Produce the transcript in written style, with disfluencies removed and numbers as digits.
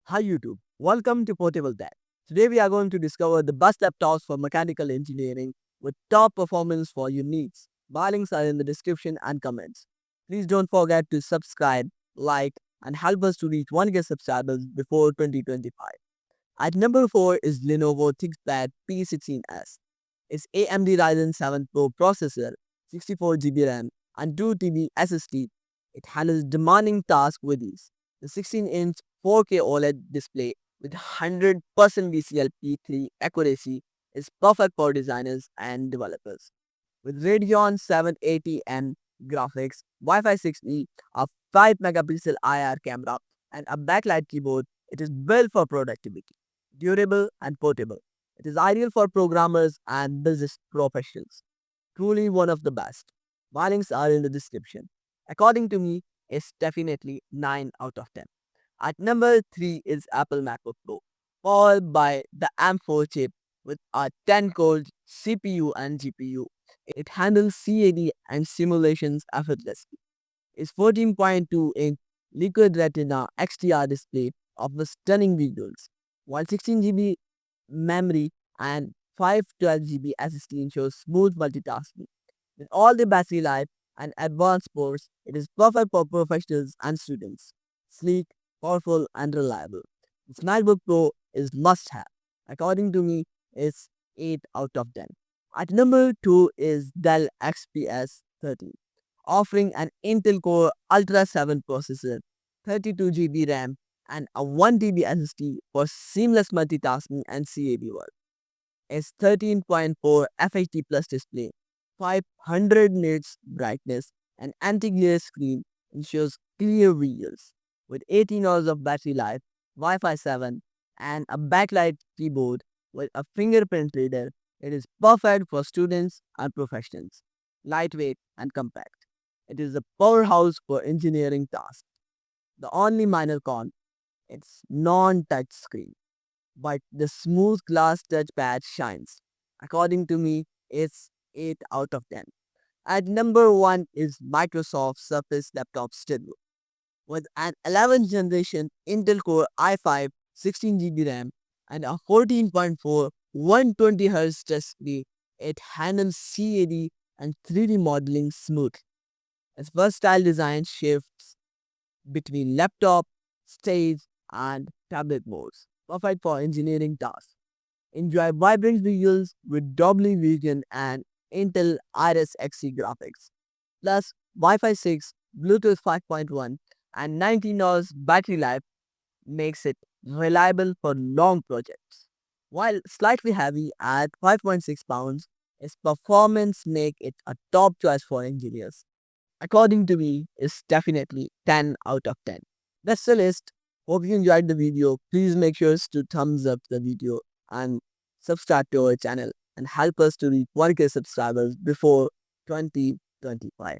Hi YouTube, welcome to Portable Tech. Today we are going to discover the best laptops for mechanical engineering with top performance for your needs. My links are in the description and comments. Please don't forget to subscribe, like, and help us to reach 1K subscribers before 2025. At number 4 is Lenovo ThinkPad P16S. Its AMD Ryzen 7 Pro processor, 64 GB RAM, and 2 TB SSD. It handles demanding tasks with ease. The 16-inch 4K OLED display with 100% VCL P3 accuracy is perfect for designers and developers. With Radeon 780M graphics, Wi-Fi 6E, a 5 megapixel IR camera, and a backlight keyboard, it is built for productivity, durable and portable. It is ideal for programmers and business professionals. Truly one of the best. My links are in the description. According to me, it's definitely 9 out of 10. At number 3 is Apple MacBook Pro, followed by the M4 chip with a 10-core CPU and GPU. It handles CAD and simulations effortlessly. Its 14.2-inch Liquid Retina XDR display offers stunning visuals, while 16 GB memory and 512 GB SSD ensures smooth multitasking. With all the battery life and advanced ports, it is perfect for professionals and students. Sleek, powerful, and reliable. This MacBook Pro is must-have. According to me, it's 8 out of 10. At number 2 is Dell XPS 13, offering an Intel Core Ultra 7 processor, 32 GB RAM, and a 1 TB SSD for seamless multitasking and CAD work. Its 13.4 FHD Plus display, 500 nits brightness, and anti-glare screen ensures clear visuals. With 18 hours of battery life, Wi-Fi 7, and a backlight keyboard with a fingerprint reader, it is perfect for students and professionals. Lightweight and compact. It is a powerhouse for engineering tasks. The only minor con, it's non-touch screen, but the smooth glass touchpad shines. According to me, it's 8 out of 10. At number 1 is Microsoft Surface Laptop Studio. With an 11th generation Intel Core i5 16 GB RAM and a 14.4 120Hz display, it handles CAD and 3D modeling smoothly. Its versatile design shifts between laptop, stage, and tablet modes, perfect for engineering tasks. Enjoy vibrant visuals with Dolby Vision and Intel Iris Xe graphics. Plus, Wi-Fi 6, Bluetooth 5.1, and 19 hours battery life makes it reliable for long projects. While slightly heavy at 5.6 pounds, its performance make it a top choice for engineers. According to me, it's definitely 10 out of 10. That's the list. Hope you enjoyed the video. Please make sure to thumbs up the video and subscribe to our channel and help us to reach 1K subscribers before 2025.